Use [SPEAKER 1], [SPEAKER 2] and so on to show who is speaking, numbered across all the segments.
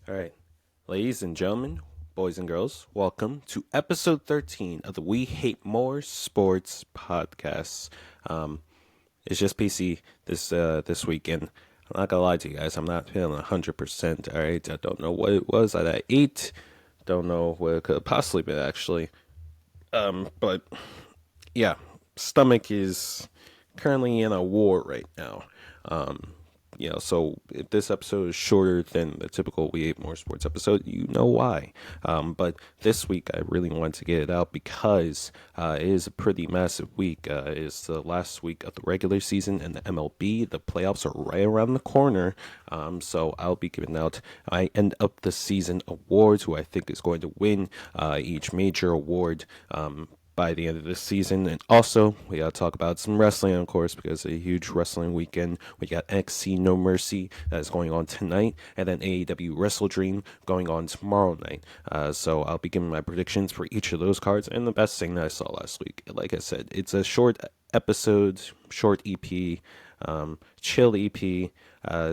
[SPEAKER 1] All right, ladies and gentlemen, boys and girls, welcome to episode 13 of the We Hate More Sports podcast. Um, it's just PC this weekend. I'm not gonna lie to you guys, I'm not feeling 100%. All right, I don't know what it was that I ate. Don't know what it could have possibly been actually. But yeah, stomach is currently in a war right now. Um, so if this episode is shorter than the typical We Ate More Sports episode, you know why. But this week, I really wanted to get it out because it is a pretty massive week. It's the last week of the regular season and the MLB. The playoffs are right around the corner. So I'll be giving out my end of the season awards, who I think is going to win each major award. By the end of this season. And also, we got to talk about some wrestling, of course, because it's a huge wrestling weekend. We got NXT No Mercy that is going on tonight, and then AEW Wrestledream going on tomorrow night. So I'll be giving my predictions for each of those cards. And the best thing that I saw last week, like I said, it's a short episode, short EP, chill EP.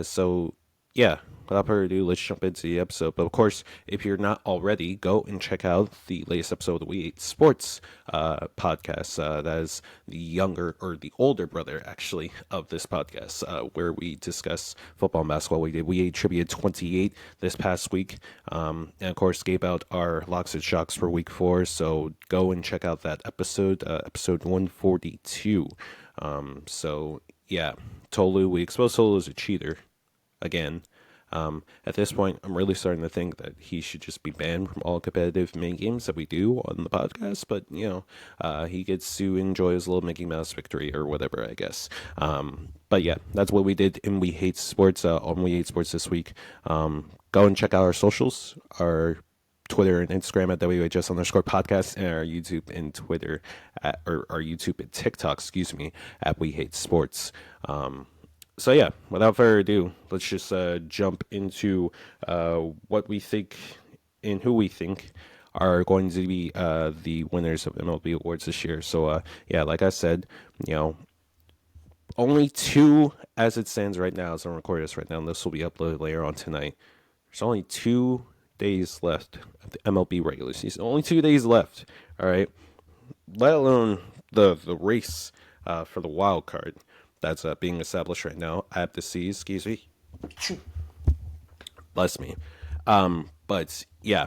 [SPEAKER 1] So yeah, without further ado, let's jump into the episode. But of course, if you're not already, go and check out the latest episode of the We Ate Sports podcast. That is the younger or the older brother, actually, of this podcast, where we discuss football and basketball. We did We Ate Trivia 28 this past week, and of course, gave out our locks and shocks for week 4. So go and check out that episode, episode 142. So yeah, we exposed Tolu as a cheater again. At this point, I'm really starting to think that he should just be banned from all competitive mini games that we do on the podcast. But he gets to enjoy his little Mickey Mouse victory or whatever, I guess. But yeah, that's what we did in We Hate Sports on We Hate Sports this week. Go and check out our socials, our Twitter and Instagram at WHS_podcast, and our YouTube and Twitter or our YouTube and TikTok, at We Hate Sports. So yeah, without further ado, let's just jump into what we think and who we think are going to be the winners of MLB awards this year. So yeah, like I said, only 2 as it stands right now, as I'm recording this right now, and this will be uploaded later on tonight. There's only 2 days left of the MLB regular season. Only 2 days left. All right, let alone the race for the wild card that's being established right now. I have to see, excuse me. Bless me. But yeah,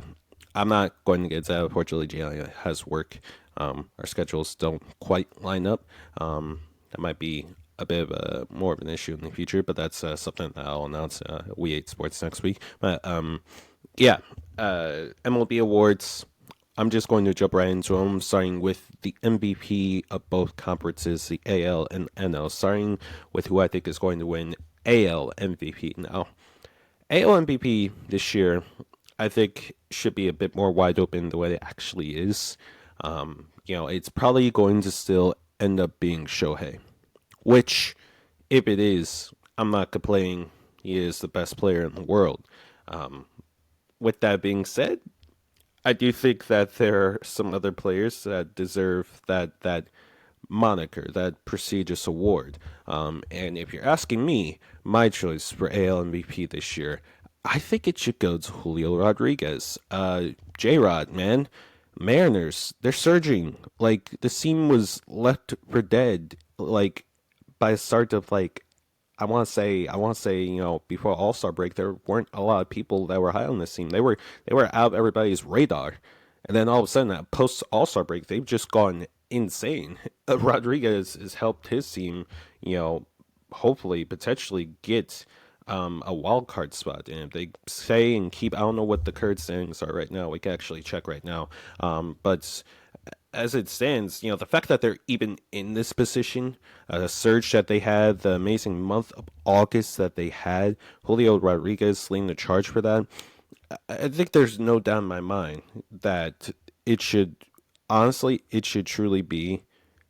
[SPEAKER 1] I'm not going to get to that. Unfortunately, Gianni has work. Our schedules don't quite line up. That might be a bit of more of an issue in the future, but that's something that I'll announce We Ate Sports next week. But yeah, MLB awards. I'm just going to jump right into them, starting with the MVP of both conferences, the AL and NL, starting with who I think is going to win AL MVP. Now, AL MVP this year, I think, should be a bit more wide open the way it actually is. It's probably going to still end up being Shohei, which, if it is, I'm not complaining. He is the best player in the world. With that being said, I do think that there are some other players that deserve that moniker, that prestigious award. And if you're asking me, my choice for AL MVP this year, I think it should go to Julio Rodriguez. J-Rod, man. Mariners, they're surging. Like, the team was left for dead, like, by the start of, like, I want to say, before All Star break, there weren't a lot of people that were high on this team. They were out of everybody's radar, and then all of a sudden, at post All Star break, they've just gone insane. Rodriguez has helped his team, hopefully potentially get a wild card spot. And if they say and keep, I don't know what the current standings are right now. We can actually check right now, but as it stands, the fact that they're even in this position, the surge that they had, the amazing month of August that they had, Julio Rodriguez leading the charge for that, I think there's no doubt in my mind that it should, honestly, it should truly be,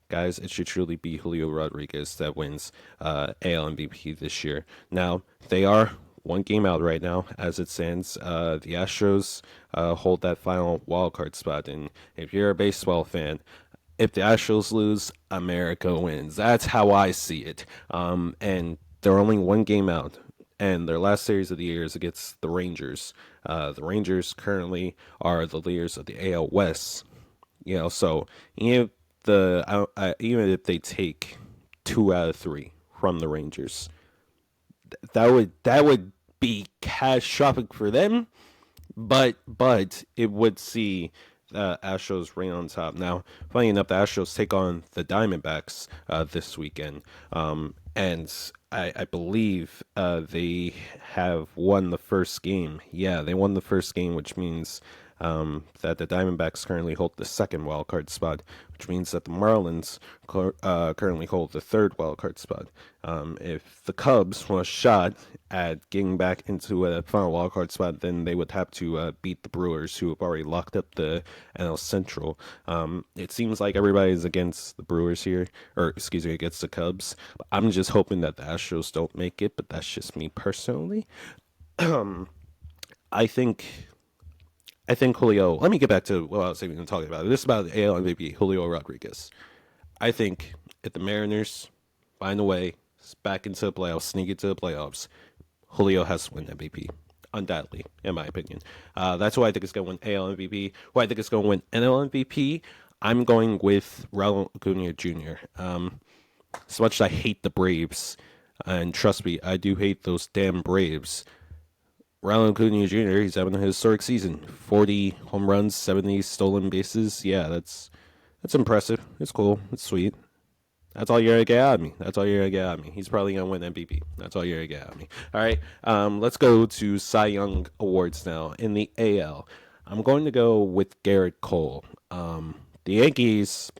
[SPEAKER 1] guys, it should truly be Julio Rodriguez that wins AL MVP this year. Now, they are 1 game out right now as it stands. The Astros hold that final wild card spot, and if you're a baseball fan, if the Astros lose, America wins. That's how I see it. And they're only 1 game out. and their last series of the year is against the Rangers. The Rangers currently are the leaders of the AL West. So even if even if they take 2 out of 3 from the Rangers, that would be catastrophic for them. But it would see Astros right on top. Now, funny enough, the Astros take on the Diamondbacks this weekend, and I believe they have won the first game. Yeah, they won the first game, which means that the Diamondbacks currently hold the second wild card spot, which means that the Marlins currently hold the third wild card spot. If the Cubs want a shot at getting back into a final wild card spot, then they would have to beat the Brewers, who have already locked up the NL Central. It seems like everybody's against the Brewers here, or excuse me, against the Cubs. I'm just hoping that the Astros don't make it, but that's just me personally. I think I think Julio. Let me get back to what I was even talking about. This is about the AL MVP, Julio Rodriguez. I think if the Mariners find a way back into the playoffs, sneak into the playoffs, Julio has to win MVP. Undoubtedly, in my opinion. That's who I think is going to win AL MVP. Who I think is going to win NL MVP. I'm going with Raul Acuna Jr. As much as I hate the Braves, and trust me, I do hate those damn Braves. Ronald Acuna Jr. He's having a historic season. 40 home runs, 70 stolen bases. Yeah, that's impressive. It's cool. It's sweet. That's all you're gonna get out of me. That's all you're gonna get out of me. He's probably gonna win MVP. That's all you're gonna get out of me. All right. Let's go to Cy Young awards now in the AL. I'm going to go with Garrett Cole. The Yankees,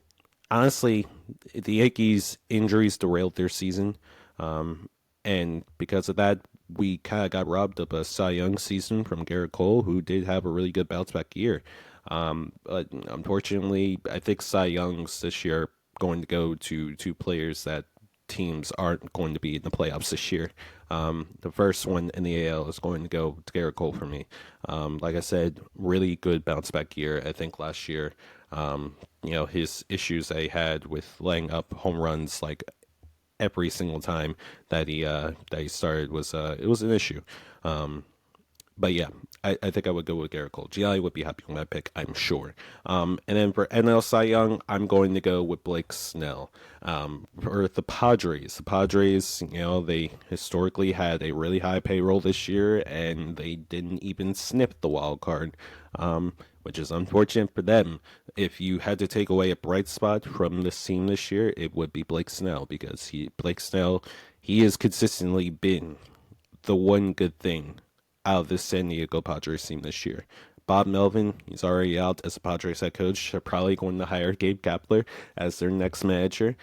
[SPEAKER 1] honestly, the Yankees injuries derailed their season, and because of that, we kind of got robbed of a Cy Young season from Garrett Cole, who did have a really good bounce back year. But unfortunately, I think Cy Young's this year going to go to two players that teams aren't going to be in the playoffs this year. The first one in the AL is going to go to Garrett Cole for me. Like I said, really good bounce back year. I think last year, his issues that he had with laying up home runs like every single time that he started was it was an issue. But yeah, I think I would go with Garrett Cole. Gianni would be happy with my pick, I'm sure. And then for NL Cy Young, I'm going to go with Blake Snell. For the Padres, they historically had a really high payroll this year, and they didn't even sniff the wild card, which is unfortunate for them. If you had to take away a bright spot from this team this year, it would be Blake Snell, because Blake Snell, he has consistently been the one good thing out of the San Diego Padres team this year. Bob Melvin, he's already out as a Padres head coach. They're probably going to hire Gabe Kapler as their next manager,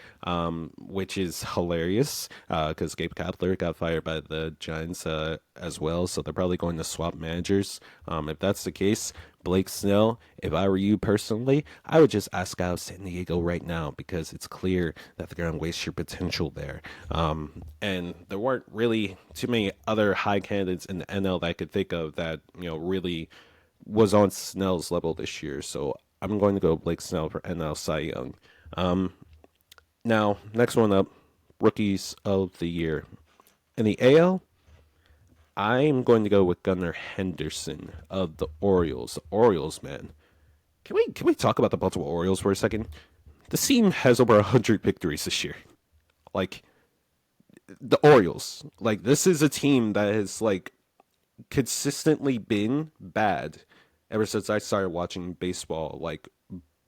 [SPEAKER 1] which is hilarious because Gabe Kapler got fired by the Giants as well. So they're probably going to swap managers. If that's the case, Blake Snell, if I were you personally, I would just ask out of San Diego right now, because it's clear that they're going to waste your potential there. And there weren't really too many other high candidates in the NL that I could think of that, really was on Snell's level this year. So I'm going to go Blake Snell for NL Cy Young. Now, next one up, Rookies of the Year. In the AL, I'm going to go with Gunnar Henderson of the Orioles. The Orioles, man. Can we talk about the Baltimore Orioles for a second? The team has over 100 victories this year. Like, the Orioles. Like, this is a team that has, consistently been bad ever since I started watching baseball,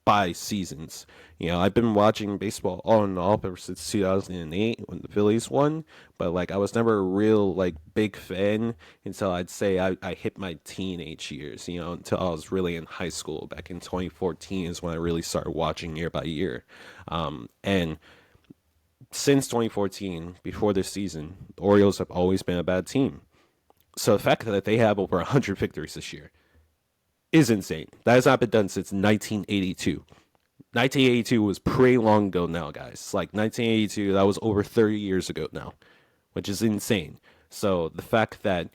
[SPEAKER 1] by seasons. I've been watching baseball on and off ever since 2008 when the Phillies won, but I was never a real big fan until I'd say I hit my teenage years, until I was really in high school. Back in 2014 is when I really started watching year by year. And since 2014, before this season, the Orioles have always been a bad team. So the fact that they have over 100 victories this year is insane. That has not been done since 1982. 1982 was pretty long ago now, guys. 1982, that was over 30 years ago now, which is insane. So the fact that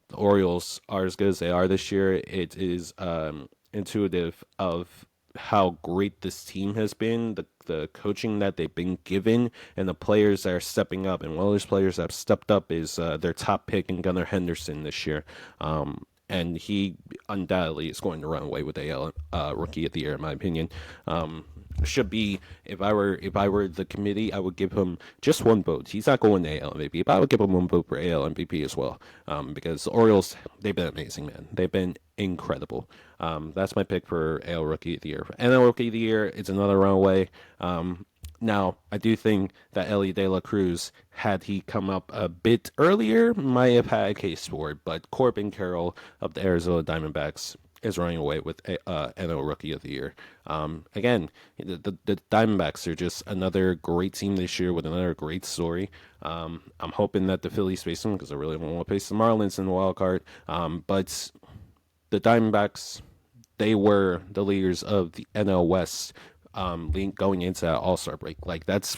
[SPEAKER 1] the Orioles are as good as they are this year, it is intuitive of how great this team has been, the coaching that they've been given, and the players that are stepping up. And one of those players that have stepped up is their top pick in Gunnar Henderson this year. And he undoubtedly is going to run away with AL Rookie of the Year, in my opinion. Should be, if I were the committee, I would give him just one vote. He's not going to AL MVP, but I would give him one vote for AL MVP as well. Because the Orioles, they've been amazing, man. They've been incredible. That's my pick for AL Rookie of the Year. NL Rookie of the Year, it's another runaway. Now, I do think that Ellie De La Cruz, had he come up a bit earlier, might have had a case for it. But Corbin Carroll of the Arizona Diamondbacks is running away with NL Rookie of the Year. Again, the Diamondbacks are just another great team this year with another great story. I'm hoping that the Phillies face them because I really want to face the Marlins in the wild card. But the Diamondbacks, they were the leaders of the NL West going into that All-Star break. Like that's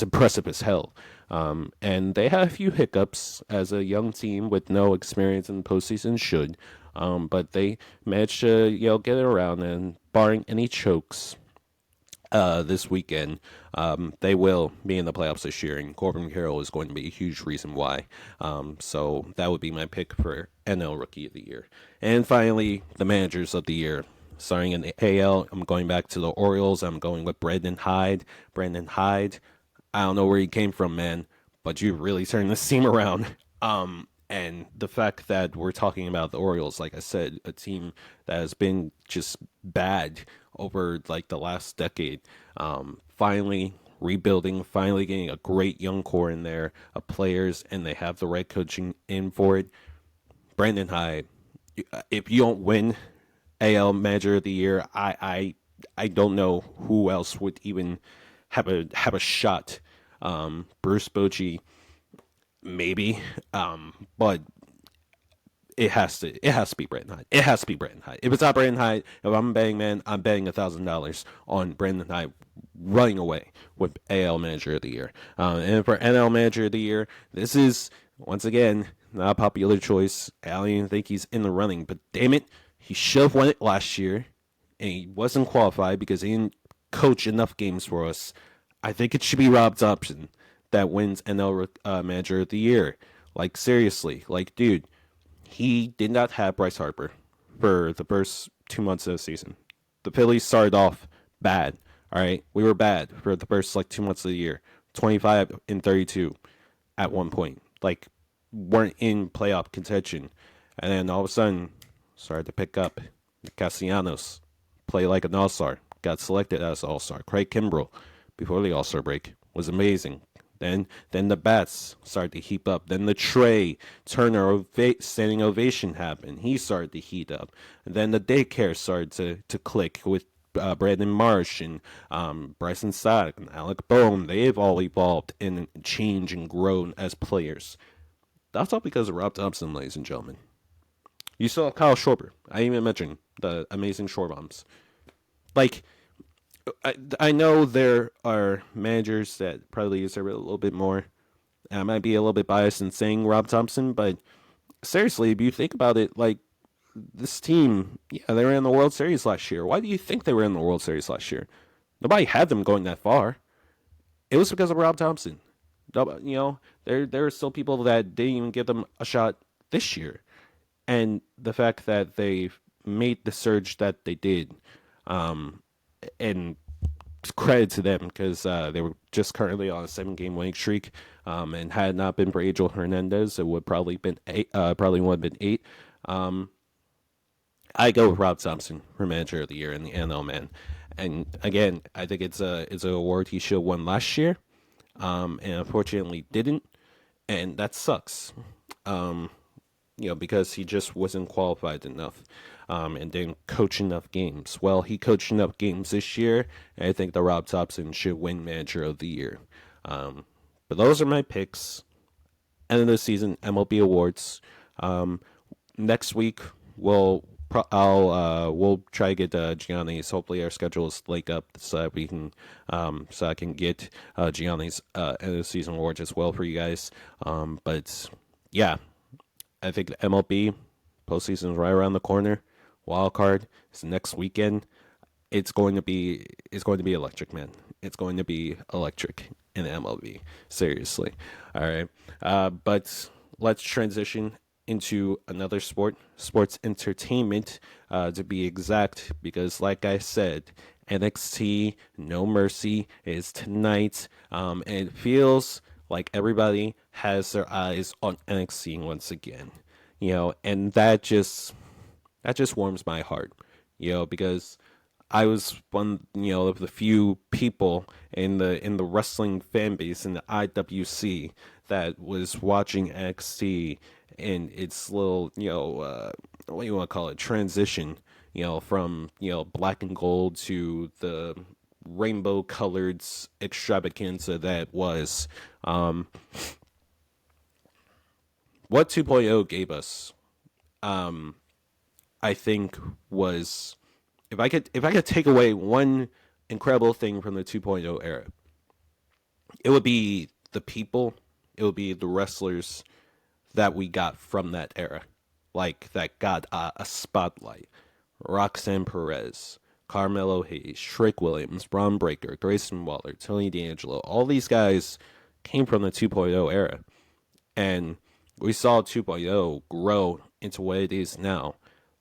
[SPEAKER 1] impressive as hell. And they had a few hiccups as a young team with no experience in the postseason should. But they managed to get it around, and barring any chokes this weekend, they will be in the playoffs this year, and Corbin Carroll is going to be a huge reason why. So that would be my pick for NL Rookie of the Year. And finally, the Managers of the Year. Starting in the AL, I'm going back to the Orioles. I'm going with Brandon Hyde. Brandon Hyde, I don't know where he came from, man, but you really turned this team around. And the fact that we're talking about the Orioles, like I said, a team that has been just bad over like the last decade, finally rebuilding, finally getting a great young core in there of players, and they have the right coaching in for it. Brandon Hyde, if you don't win AL Manager of the Year, I don't know who else would even have a shot. Bruce Bochy, maybe, but it has to be Brandon Hyde. It has to be Brandon Hyde. If it's not Brandon Hyde, if I'm betting, man, I'm betting $1,000 on Brandon Hyde running away with AL Manager of the Year. And for NL Manager of the Year, this is once again not a popular choice. I don't even think he's in the running, but damn it, he should have won it last year, and he wasn't qualified because he didn't coach enough games for us. I think it should be Rob Thompson that wins NL Manager of the Year. Like, seriously. Like, dude, he did not have Bryce Harper for the first 2 months of the season. The Phillies started off bad, all right? We were bad for the first, 2 months of the year. 25-32 at one point. Like, weren't in playoff contention. And then all of a sudden, started to pick up. Castellanos, play like an all-star. Got selected as an all-star. Craig Kimbrell, before the all-star break, was amazing. Then the bats started to heat up. Then the Trey Turner standing ovation happened. He started to heat up. And then the daycare started to click with Brandon Marsh and Bryson Stott and Alec Bohm. They've all evolved and changed and grown as players. That's all because of Rob Thompson, ladies and gentlemen. You still have Kyle Schwarber. I didn't even mention the amazing short bombs. Like, I know there are managers that probably use their a little bit more. I might be a little bit biased in saying Rob Thompson, but seriously, if you think about it, like, this team, yeah, they were in the World Series last year. Why do you think they were in the World Series last year? Nobody had them going that far. It was because of Rob Thompson. There are still people that didn't even give them a shot this year. And the fact that they made the surge that they did, and credit to them because they were just currently on a 7-game winning streak, and had it not been for Angel Hernandez, it would probably been eight. Probably would have been 8. I go with Rob Thompson for Manager of the Year in the NL, man. And again, I think it's an award he should have won last year, and unfortunately didn't, and that sucks. Because he just wasn't qualified enough, and didn't coach enough games. Well, he coached enough games this year, and I think that Rob Thompson should win Manager of the Year. But those are my picks. End of the season, MLB awards. Next week, we'll try to get Gianni's. Hopefully, our schedules link up so that we can, so I can get Gianni's end of the season awards as well for you guys. But yeah. I think the MLB postseason is right around the corner. Wild card is next weekend. it's going to be electric, man. It's going to be electric in MLB. Seriously. All right. But let's transition into another sports entertainment, to be exact, because like I said, NXT No Mercy is tonight, and it feels like everybody has their eyes on NXT once again, and that just warms my heart, because I was one, of the few people in the wrestling fan base in the IWC that was watching NXT in its little, what do you want to call it, transition, from black and gold to the rainbow colored extravaganza that was. What 2.0 gave us, I think, was, if I could take away one incredible thing from the 2.0 era, it would be the people, it would be the wrestlers that we got from that era, like that got a spotlight. Roxanne Perez, Carmelo Hayes, Shrek Williams, Braun Breaker, Grayson Waller, Tony D'Angelo, all these guys came from the 2.0 era. And we saw 2.0 grow into what it is now.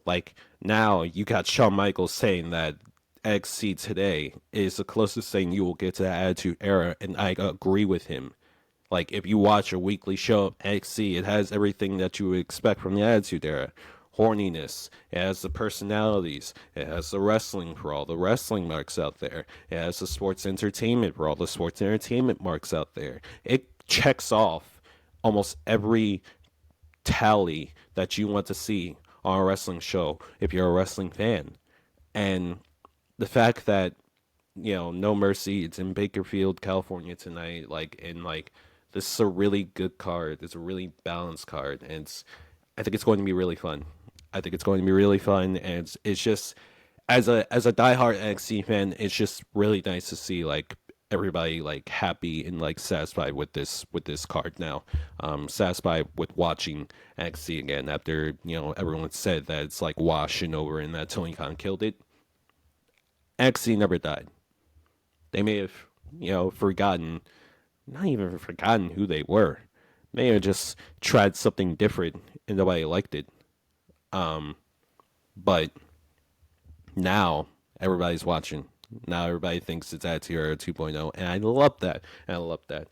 [SPEAKER 1] Like, now you got Shawn Michaels saying that XC today is the closest thing you will get to the Attitude Era, and I agree with him. Like, if you watch a weekly show of XC, it has everything that you would expect from the Attitude Era. Horniness, it has the personalities, it has the wrestling for all the wrestling marks out there, it has the sports entertainment for all the sports entertainment marks out there. It checks off almost every tally that you want to see on a wrestling show if you're a wrestling fan. And the fact that, No Mercy, it's in Bakerfield, California tonight, this is a really good card. It's a really balanced card, and I think it's going to be really fun. I think it's going to be really fun, and it's just, as a diehard NXT fan, it's just really nice to see everybody happy and satisfied with this card now. Satisfied with watching NXT again after everyone said that it's washing over and that Tony Khan killed it. NXT never died. They may have forgotten, not even forgotten who they were. May have just tried something different and nobody liked it. But now everybody's watching. Now everybody thinks it's Attitude Era 2.0, and I love that.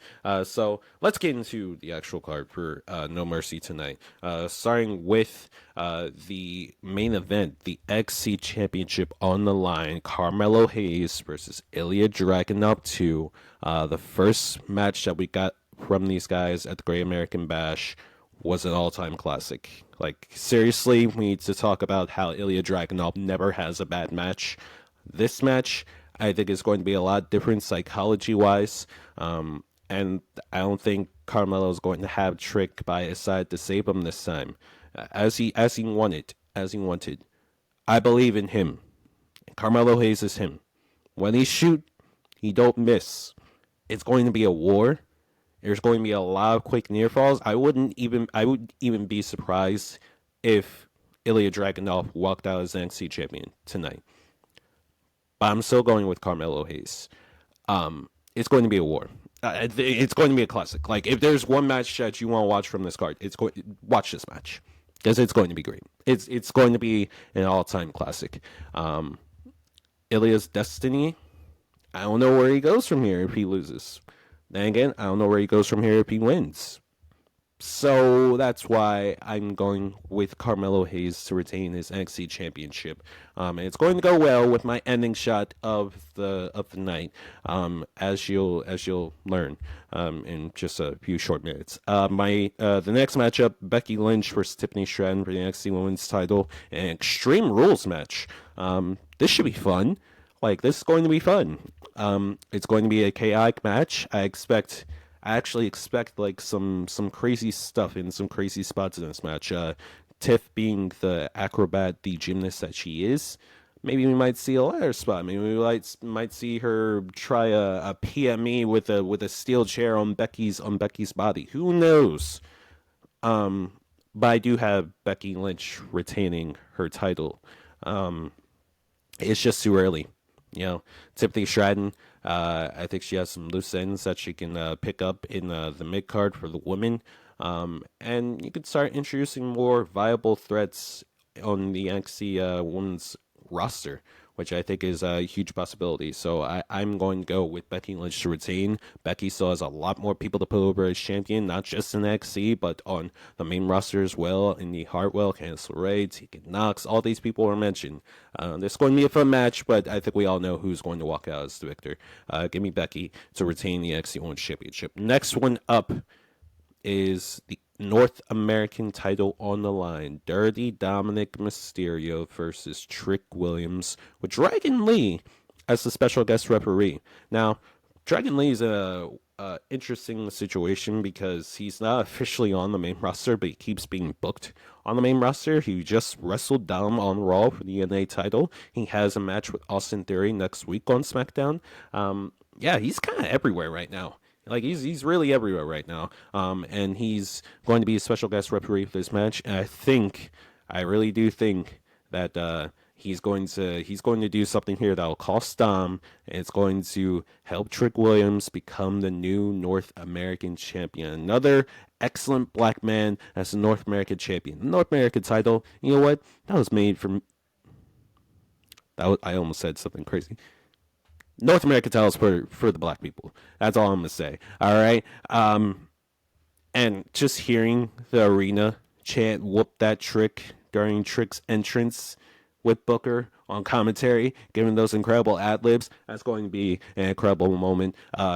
[SPEAKER 1] So let's get into the actual card for No Mercy tonight. Starting with the main event, the XC Championship on the line. Carmelo Hayes versus Ilya Dragunov 2. The first match that we got from these guys at the Great American Bash was an all-time classic. Seriously, we need to talk about how Ilya Dragunov never has a bad match. This match, I think, is going to be a lot different psychology-wise, and I don't think Carmelo is going to have Trick by his side to save him this time, as he wanted. I believe in him. Carmelo Hayes is him. When he shoot, he don't miss. It's going to be a war. There's going to be a lot of quick near falls. I would even be surprised if Ilya Dragunov walked out as NXT champion tonight. But I'm still going with Carmelo Hayes. It's going to be a war. It's going to be a classic. If there's one match that you want to watch from this card, watch this match, because it's going to be great. It's going to be an all-time classic. Ilya's destiny, I don't know where he goes from here if he loses. Then again, I don't know where he goes from here if he wins. So that's why I'm going with Carmelo Hayes to retain his NXT championship. And it's going to go well with my ending shot of the night, as you'll learn in just a few short minutes. The next matchup, Becky Lynch versus Tiffany Stratton for the NXT Women's title, an Extreme Rules match. This should be fun. This is going to be fun. It's going to be a chaotic match. I actually expect some crazy stuff in some crazy spots in this match. Tiff being the acrobat, the gymnast that she is, maybe we might see a ladder spot. Maybe we might see her try a PME with a steel chair on Becky's body. Who knows? But I do have Becky Lynch retaining her title. It's just too early. Tiffany Stratton, I think she has some loose ends that she can pick up in the mid card for the women. And you could start introducing more viable threats on the NXT women's roster, which I think is a huge possibility. So I'm going to go with Becky Lynch to retain. Becky still has a lot more people to put over as champion, not just in NXT, but on the main roster as well. Indy Hartwell, Candice LeRae, Tegan Knox, all these people were mentioned. This is going to be a fun match, but I think we all know who's going to walk out as the victor. Give me Becky to retain the NXT Women's Championship. Next one up is the North American title on the line. Dirty Dominic Mysterio versus Trick Williams with Dragon Lee as the special guest referee. Now, Dragon Lee is a interesting situation because he's not officially on the main roster, but he keeps being booked on the main roster. He just wrestled Dom on Raw for the NA title. He has a match with Austin Theory next week on SmackDown. Yeah, he's kind of everywhere right now. Like he's really everywhere right now. And he's going to be a special guest referee for this match. And I really do think that he's going to do something here that'll cost Dom, and it's going to help Trick Williams become the new North American champion. Another excellent black man as the North American champion. The North American title, you know what? That was made from. I almost said something crazy. North American titles for the black people. That's all I'm gonna say. All right. And just hearing the arena chant "Whoop that Trick" during Trick's entrance with Booker on commentary, giving those incredible ad libs, that's going to be an incredible moment.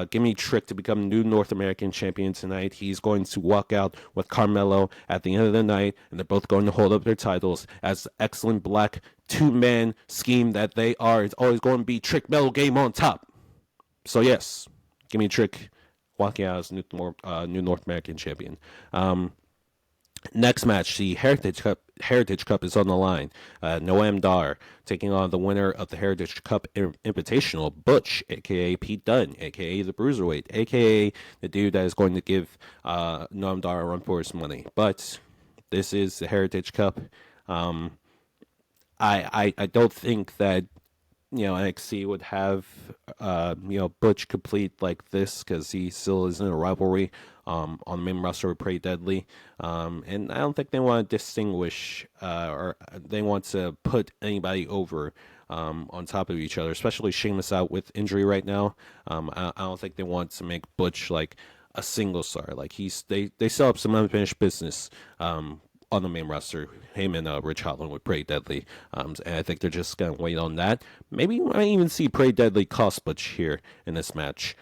[SPEAKER 1] Give me Trick to become new North American champion tonight. He's going to walk out with Carmelo at the end of the night, and they're both going to hold up their titles as the excellent black two-man scheme that they are. It's always going to be Trick Mello game on top. So yes, give me Trick walking out as new North American champion. Next match, the Heritage Cup is on the line. Noam Dar taking on the winner of the Heritage Cup Invitational, Butch, a.k.a. Pete Dunne, a.k.a. the Bruiserweight, a.k.a. the dude that is going to give Noam Dar a run for his money. But this is the Heritage Cup. I don't think that NXT would have Butch complete like this because he still is in a rivalry on the main roster with Pretty Deadly, and I don't think they want to distinguish or they want to put anybody over on top of each other, especially Sheamus out with injury right now. I don't think they want to make Butch like a single star. Like they still have some unfinished business on the main roster, him and Rich Holland with Pretty Deadly. And I think they're just going to wait on that. Maybe we might even see Pretty Deadly cost Butch here in this match.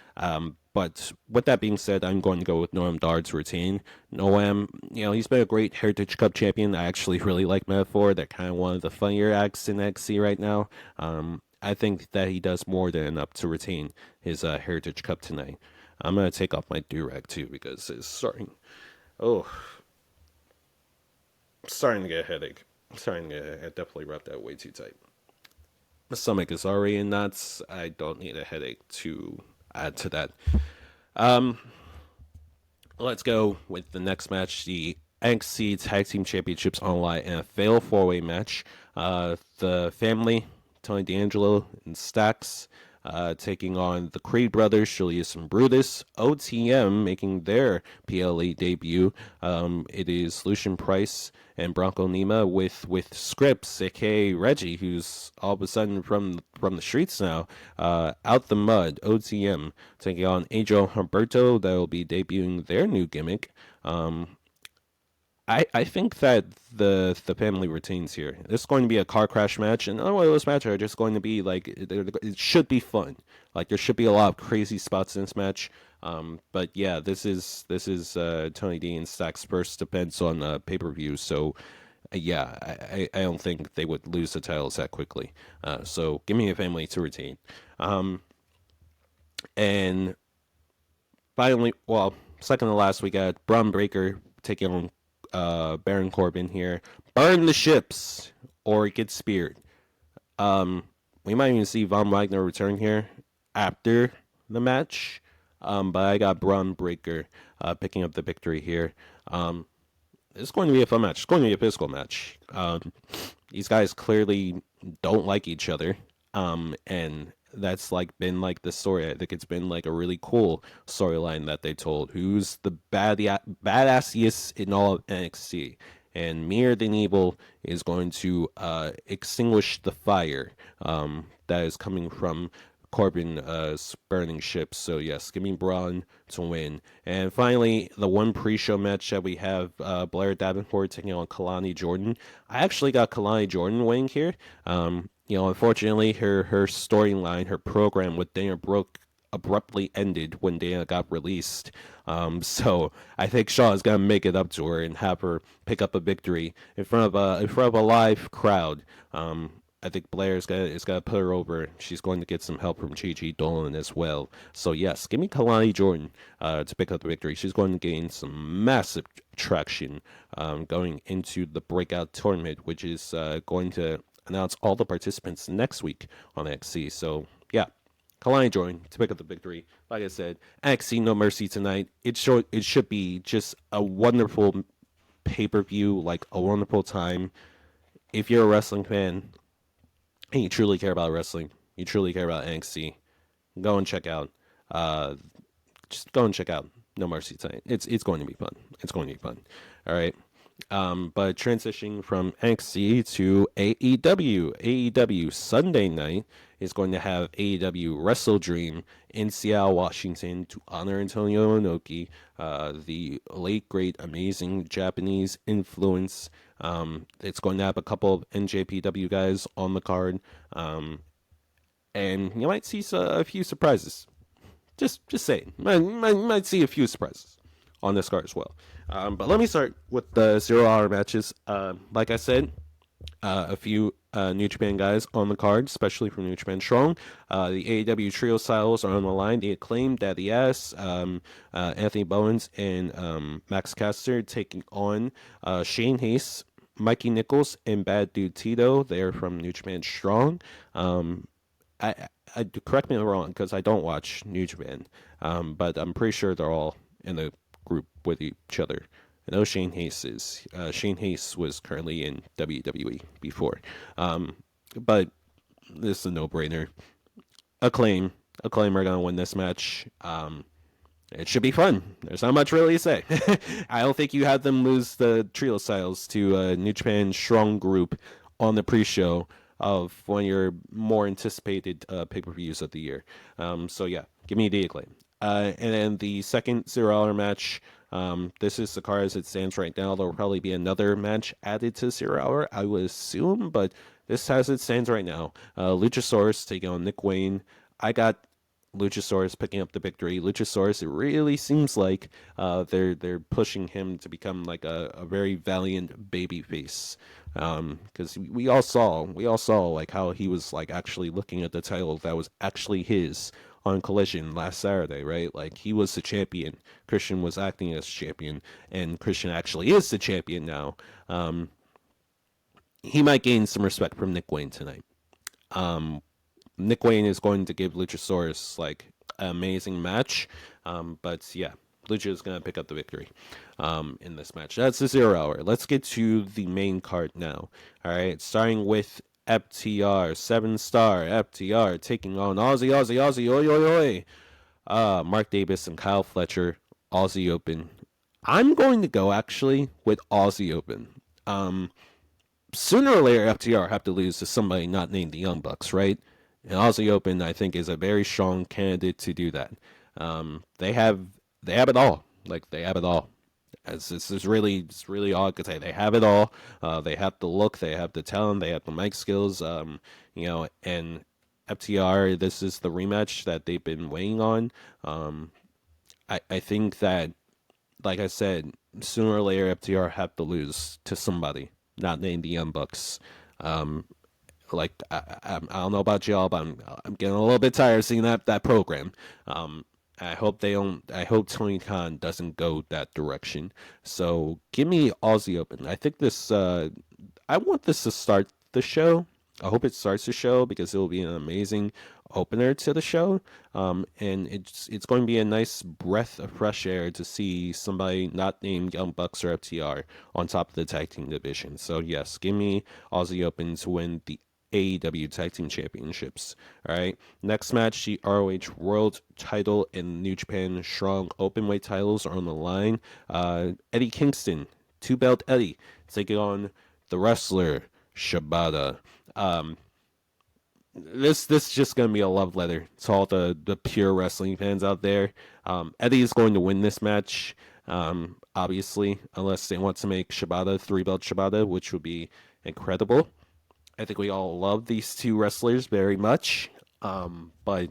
[SPEAKER 1] But with that being said, I'm going to go with Noam Dar to retain. Noam, he's been a great Heritage Cup champion. I actually really like Metaphor. They're kind of one of the funnier acts in XC right now. I think that he does more than enough to retain his Heritage Cup tonight. I'm going to take off my do-rag too because it's starting. Oh, starting to get a headache. I definitely wrapped that way too tight. My stomach is already in knots. I don't need a headache to add to that. Let's go with the next match, the NXT Tag Team Championships Online and a Fatal 4-Way match. The family, Tony D'Angelo and Stax, taking on the Creed brothers, Julius and Brutus. OTM making their PLE debut. It is Lucian Price and Bronco Nima with Scripps, aka Reggie, who's all of a sudden from the streets now, out the mud. OTM taking on Angel Humberto, that will be debuting their new gimmick. I think that the family retains here. This is going to be a car crash match, and other those matches are just going to be like it should be fun. Like there should be a lot of crazy spots in this match. But yeah, this is Tony D and Stack's first defense on pay-per-view. So yeah, I don't think they would lose the titles that quickly. So give me a family to retain. And finally, well, second to last, we got Braun Breaker taking on Baron Corbin here. Burn the ships or get speared. We might even see Von Wagner return here after the match. But I got Braun Breaker picking up the victory here. It's going to be a fun match. It's going to be a physical match. These guys clearly don't like each other. And that's like been like the story. I think it's been like a really cool storyline that they told. Who's the badassiest in all of NXT? And Mir than Evil is going to extinguish the fire that is coming from Corbin burning ships. So yes, give me Braun to win. And finally, the one pre-show match that we have, Blair Davenport taking on Kalani Jordan. I actually got Kalani Jordan winning here. Unfortunately, her storyline, her program with Dana Brooke abruptly ended when Dana got released. So I think Shaw is gonna make it up to her and have her pick up a victory in front of a live crowd. I think Blair is gonna put her over. She's going to get some help from Gigi Dolan as well. So yes, give me Kalani Jordan to pick up the victory. She's going to gain some massive traction going into the breakout tournament, which is going to announce all the participants next week on NXT. So yeah, Kalani Jordan to pick up the victory. Like I said, NXT No Mercy tonight. It should be just a wonderful pay-per-view, like a wonderful time. If you're a wrestling fan and you truly care about wrestling, you truly care about NXT, go and check out. Just go and check out No Mercy tonight. It's going to be fun. It's going to be fun. All right. But transitioning from NXT to AEW. AEW Sunday night is going to have AEW Wrestledream in Seattle, Washington to honor Antonio Inoki, the late, great, amazing Japanese influence. It's going to have a couple of NJPW guys on the card. And you might see a few surprises. Just saying. Might see a few surprises on this card as well. But let me start with the 0 hour matches. Like I said, a few New Japan guys on the card, especially from New Japan Strong. The AEW trio styles are on the line. The Acclaimed, Daddy S, Anthony Bowens, and Max Caster taking on Shane Hayes, Mikey Nichols, and Bad Dude Tito. They're from New Japan Strong. I correct me if I'm wrong because I don't watch New Japan, but I'm pretty sure they're all in the group with each other. I know Shane Hayes is. Shane Hayes was currently in WWE before, but this is a no-brainer. Acclaim are gonna win this match. It should be fun. There's not much really to say. I don't think you had them lose the trio styles to New Japan Strong Group on the pre-show of one of your more anticipated pay-per-views of the year. So yeah, give me the Acclaim. And then the second 0 hour match, this is the card as it stands right now. There will probably be another match added to 0 hour, I would assume, but this as it stands right now. Luchasaurus taking on Nick Wayne. I got Luchasaurus picking up the victory. Luchasaurus, it really seems like they're pushing him to become like a very valiant babyface. Because we all saw like how he was like actually looking at the title that was actually his on Collision last Saturday, right? Like he was the champion. Christian was acting as champion, and Christian actually is the champion now. He might gain some respect from Nick Wayne tonight. Nick Wayne is going to give Luchasaurus like an amazing match. But yeah, Lucha is going to pick up the victory in this match. That's the 0 hour. Let's get to the main card now. All right, starting with FTR, 7-star FTR taking on Aussie, oi, oi, oi. Mark Davis and Kyle Fletcher, Aussie Open. I'm going to go actually with Aussie Open. Sooner or later, FTR have to lose to somebody not named the Young Bucks, right? And Aussie Open, I think, is a very strong candidate to do that. They have it all. Like they have it all. It's really all I could say. They have it all. They have the look. They have the talent. They have the mic skills. And FTR. This is the rematch that they've been waiting on. I think that, like I said, sooner or later FTR have to lose to somebody not named the Young Bucks. Like I don't know about y'all, but I'm getting a little bit tired of seeing that program. I hope they don't. I hope Tony Khan doesn't go that direction. So give me Aussie Open. I think this. I want this to start the show. I hope it starts the show because it will be an amazing opener to the show. And it's going to be a nice breath of fresh air to see somebody not named Young Bucks or FTR on top of the tag team division. So yes, give me Aussie Open to win the AEW Tag Team Championships. All right. Next match, the ROH World Title and New Japan Strong Openweight titles are on the line. Eddie Kingston, 2-belt Eddie, taking on the wrestler Shibata. This is just gonna be a love letter to all the pure wrestling fans out there. Eddie is going to win this match, obviously, unless they want to make Shibata 3-belt Shibata, which would be incredible. I think we all love these two wrestlers very much, but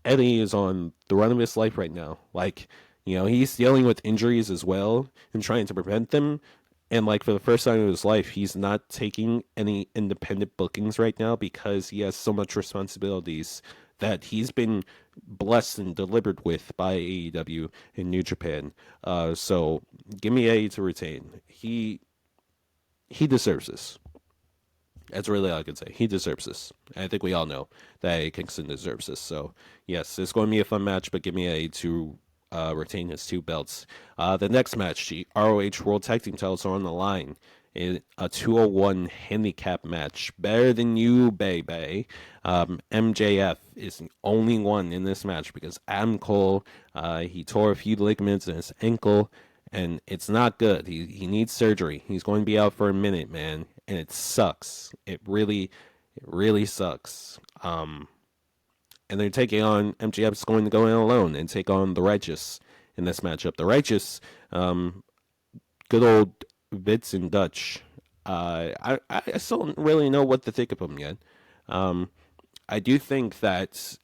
[SPEAKER 1] Eddie is on the run of his life right now. Like, he's dealing with injuries as well and trying to prevent them. And like for the first time in his life, he's not taking any independent bookings right now because he has so much responsibilities that he's been blessed and delivered with by AEW in New Japan. So give me Eddie to retain. He deserves this. That's really all I can say. He deserves this. I think we all know that Eddie Kingston deserves this. So yes, it's going to be a fun match, but give me Eddie to retain his 2 belts. The next match, the ROH World Tag Team titles are on the line in a 201 handicap match. Better than you, baby. MJF is the only one in this match because Adam Cole, he tore a few ligaments in his ankle, and it's not good. He needs surgery. He's going to be out for a minute, man, and it sucks. It really sucks. And they're taking on MJF's going to go in alone and take on the Righteous in this matchup. The Righteous, good old Vince and Dutch. I still don't really know what to think of them yet. I do think that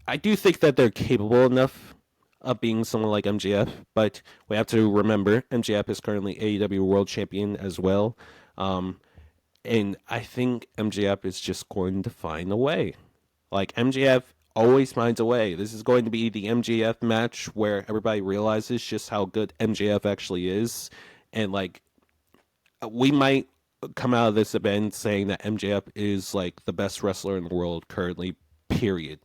[SPEAKER 1] they're capable enough of being someone like MJF, but we have to remember MJF is currently AEW World Champion as well. And I think MJF is just going to find a way. Like, MJF always finds a way. This is going to be the MJF match where everybody realizes just how good MJF actually is. And, like, we might come out of this event saying that MJF is, like, the best wrestler in the world currently, period.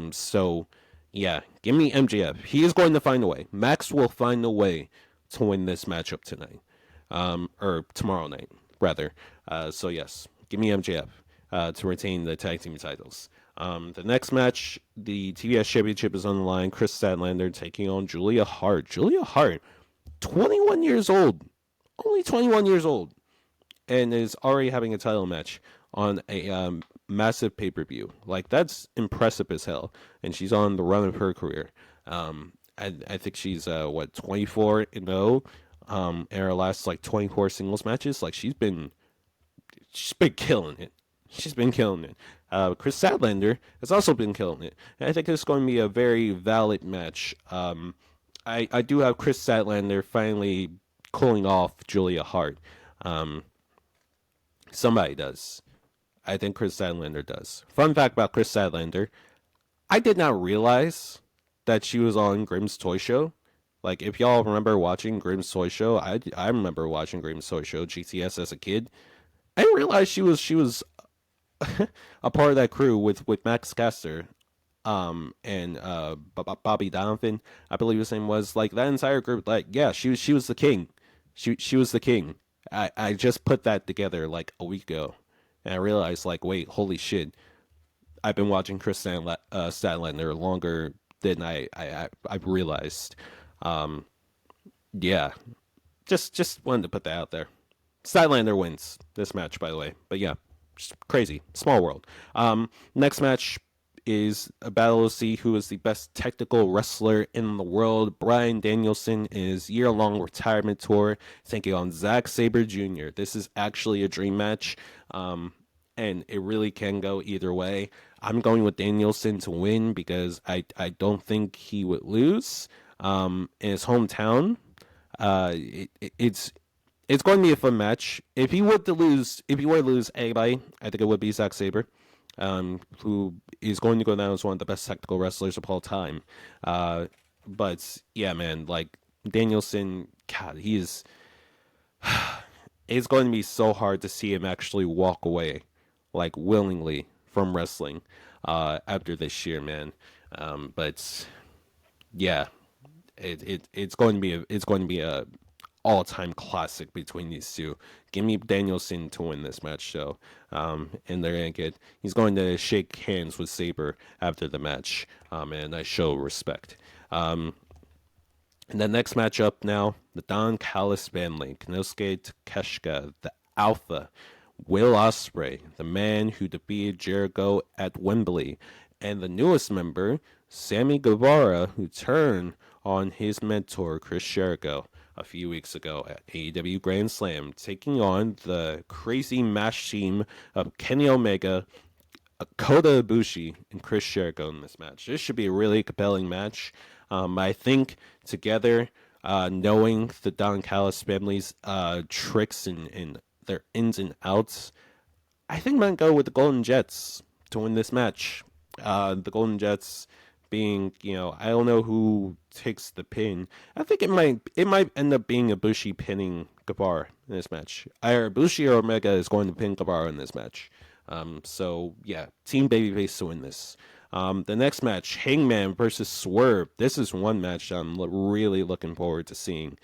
[SPEAKER 1] So, yeah, give me MJF. He is going to find a way. Max will find a way to win this matchup tonight. Or tomorrow night, rather. So, yes, give me MJF. To retain the tag team titles. The next match, the TBS Championship is on the line. Chris Statlander taking on Julia Hart. Julia Hart, 21 years old. Only 21 years old. And is already having a title match on a massive pay-per-view. Like, that's impressive as hell. And she's on the run of her career. I think she's, 24-0 in her last, 24 singles matches. Like, she's been killing it. She's been killing it. Chris Statlander has also been killing it. And I think it's going to be a very valid match. I do have Chris Statlander finally cooling off Julia Hart. Somebody does. I think Chris Statlander does. Fun fact about Chris Statlander, I did not realize that she was on Grimm's Toy Show. Like, if y'all remember watching Grimm's Toy Show, I remember watching Grimm's Toy Show, GTS, as a kid. I didn't realize she was a part of that crew with Max Caster, and Bobby Donovan, I believe his name was. Like, that entire group, like, yeah, she was the king. She was the king. I just put that together like a week ago, and I realized, like, wait, holy shit, I've been watching Chris Statlander longer than I realized. Yeah, just wanted to put that out there. Statlander wins this match, by the way, but yeah. Crazy. Small world. Next match is a battle to see who is the best technical wrestler in the world. Bryan Danielson in his year-long retirement tour taking on Zack Sabre Jr. This is actually a dream match, and it really can go either way. I'm going with Danielson to win because I don't think he would lose. In his hometown, it's going to be a fun match. If he were to lose anybody, I think it would be Zack Sabre, who is going to go down as one of the best technical wrestlers of all time. But yeah, man, like, Danielson, God, it's going to be so hard to see him actually walk away, like, willingly from wrestling after this year, man. But yeah, it's going to be a all-time classic between these two. Give me Danielson to win this match, though. And he's going to shake hands with Sabre after the match, and I show respect. And the next matchup now, the Don Callis family, Konosuke Takeshita, the Alpha, Will Ospreay, the man who defeated Jericho at Wembley, and the newest member, Sammy Guevara, who turned on his mentor, Chris Jericho, a few weeks ago at AEW Grand Slam, taking on the crazy match team of Kenny Omega, Kota Ibushi, and Chris Jericho in this match. This should be a really compelling match. I think together, knowing the Don Callis family's tricks and their ins and outs, I think I'm going to go with the Golden Jets to win this match. The Golden Jets being, I don't know who takes the pin. I think it might end up being Ibushi pinning Guevara in this match. Either Ibushi or Omega is going to pin Guevara in this match. So yeah, Team Babyface to win this. The next match, Hangman versus Swerve. This is one match I'm really looking forward to seeing.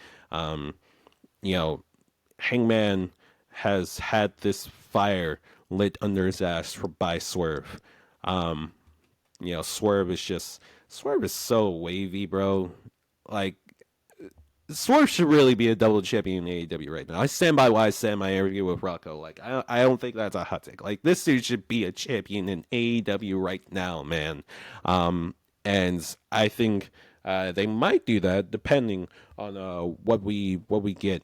[SPEAKER 1] Hangman has had this fire lit under his ass by Swerve. Swerve is so wavy, bro. Like, Swerve should really be a double champion in AEW right now. I stand by what I said in my interview with Rocco. Like, I don't think that's a hot take. Like, this dude should be a champion in AEW right now, man. And I think they might do that depending on what we get.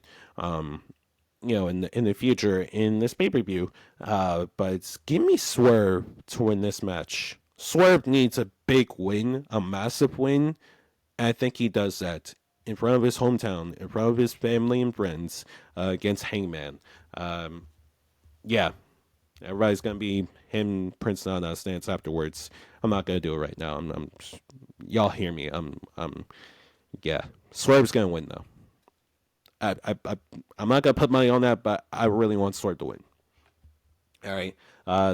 [SPEAKER 1] In the future in this pay-per-view. But give me Swerve to win this match. Swerve needs a big win, a massive win. And I think he does that in front of his hometown, in front of his family and friends, against Hangman. Yeah, everybody's gonna be him, Prince Nana stance afterwards. I'm not gonna do it right now. Y'all hear me. Yeah. Swerve's gonna win though. I'm not gonna put money on that, but I really want Swerve to win. All right.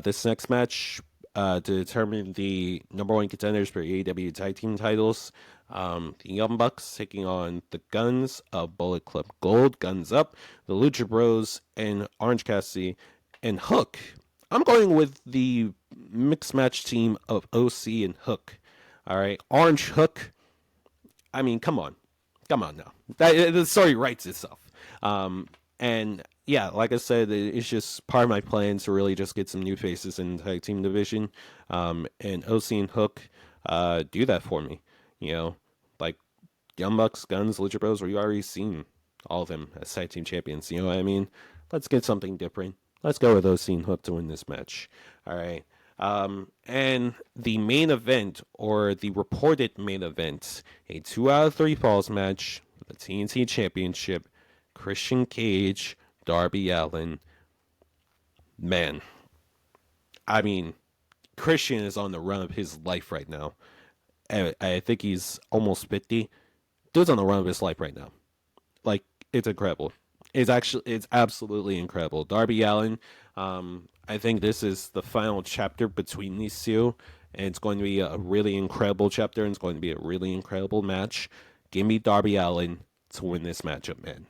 [SPEAKER 1] This next match to determine the number one contenders for AEW tag team titles. The Young Bucks taking on the Guns of Bullet Club Gold, Guns Up, the Lucha Bros, and Orange Cassidy, and Hook. I'm going with the mixed match team of OC and Hook. All right, Orange Hook. I mean, come on now. The story writes itself. And yeah, like I said, it's just part of my plans to really just get some new faces in the tag team division. And OC and Hook do that for me. Like Young Bucks, Guns, Lucha Bros, where you already seen all of them as tag team champions. You know what I mean? Let's get something different. Let's go with OC and Hook to win this match. All right. And the main event, or the reported main event, a 2 out of 3 falls match for the TNT Championship, Christian Cage, Darby Allin. Man, I mean, Christian is on the run of his life right now. I think he's almost 50. Dude's on the run of his life right now. Like, it's incredible. It's absolutely incredible. Darby Allin, I think this is the final chapter between these two, and it's going to be a really incredible chapter, and it's going to be a really incredible match. Give me Darby Allin to win this matchup, man.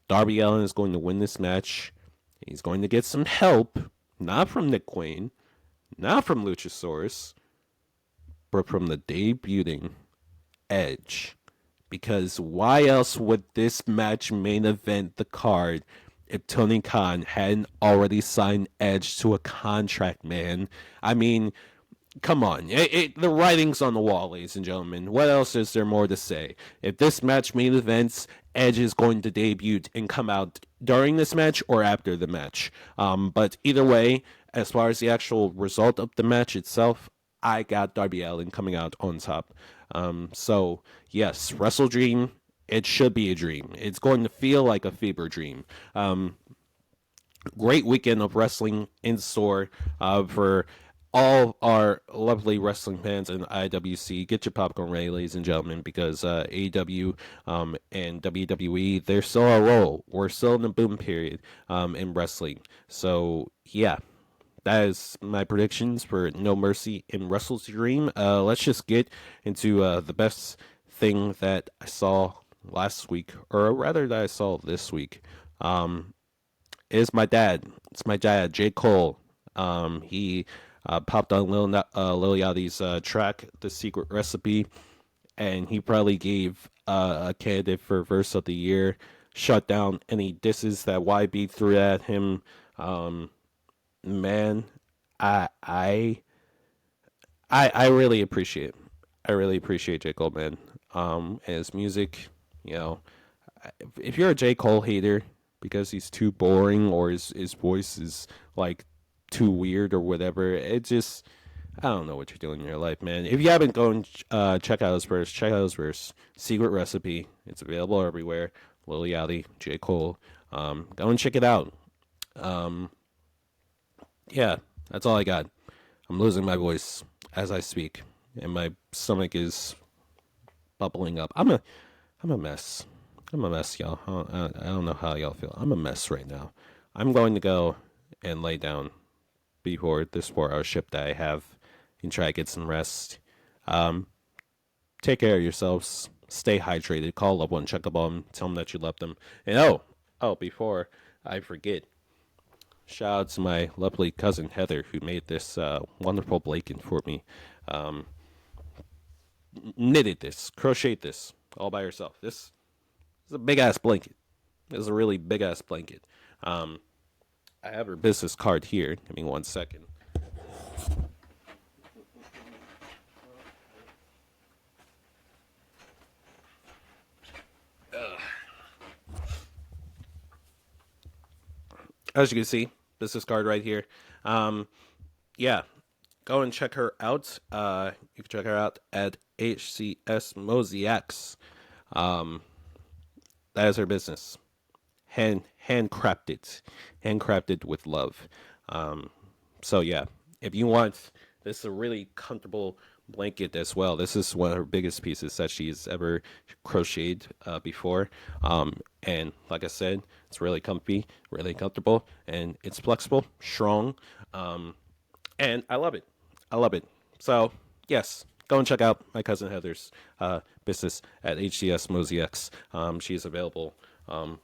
[SPEAKER 1] Darby Allin is going to win this match. He's going to get some help, not from Nick Quain, not from Luchasaurus, but from the debuting Edge. Because why else would this match main event the card if Tony Khan hadn't already signed Edge to a contract, man? I mean, come on. The writing's on the wall, ladies and gentlemen. What else is there more to say? If this match main events, Edge is going to debut and come out during this match or after the match. But either way, as far as the actual result of the match itself, I got Darby Allin coming out on top. So, yes, Wrestledream, it should be a dream. It's going to feel like a fever dream. Great weekend of wrestling in store for all our lovely wrestling fans in IWC. Get your popcorn ready, ladies and gentlemen, because AEW and WWE, they're still on a roll. We're still in the boom period in wrestling. So, yeah. That is my predictions for No Mercy in Wrestledream. Let's just get into the best thing that I saw last week, or rather that I saw this week, is my dad. It's my dad, J. Cole. He popped on Lil Yachty's track, The Secret Recipe, and he probably gave a candidate for Verse of the Year, shut down any disses that YB threw at him. Man, I I I really appreciate. I really appreciate J. Cole, man. And his music, you know, if you're a J. Cole hater because he's too boring or his voice is like too weird or whatever, it just I don't know what you're doing in your life, man. If you haven't gone check out his verse, check out his verse. Secret Recipe. It's available everywhere. Lil Yachty, J. Cole. Go and check it out. Um, yeah, that's all I got. I'm losing my voice as I speak, and my stomach is bubbling up. I'm a mess. I'm a mess, y'all. I don't know how y'all feel. I'm a mess right now. I'm going to go and lay down before this 4 hour shift that I have and try to get some rest. Um, Take care of yourselves. Stay hydrated. Call a loved one. Check up on them. Tell them that you love them. And before I forget, shout out to my lovely cousin Heather who made this wonderful blanket for me. Um, Knitted this, crocheted this all by herself. This is a big ass blanket. This is a really big ass blanket. Um, I have her business card here. Give me 1 second. As you can see, business card right here. Um, yeah, go and check her out. You can check her out at HCS Mosaics. Um, that is her business. Handcrafted with love. Um, so yeah, if you want, this is a really comfortable blanket as well. This is one of her biggest pieces that she's ever crocheted before. And like I said, it's really comfy, really comfortable, and it's flexible, strong. And I love it. I love it. So yes, go and check out my cousin Heather's business at HCS Mosaics. She's available on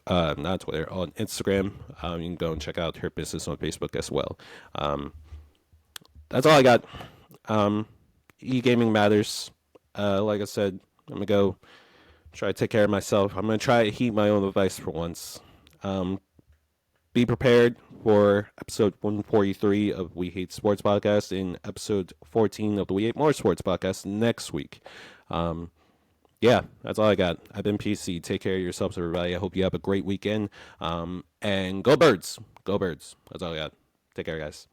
[SPEAKER 1] not Twitter, on Instagram. You can go and check out her business on Facebook as well. That's all I got. E-gaming matters. Like I said, I'm gonna go try to take care of myself. I'm gonna try to heat my own device for once. Be prepared for episode 143 of We Hate Sports Podcast and episode 14 of the We Hate More Sports Podcast next week. Yeah, that's all I got. I've been PC. Take care of yourselves, everybody. I hope you have a great weekend. And go Birds. Go Birds. That's all I got. Take care, guys.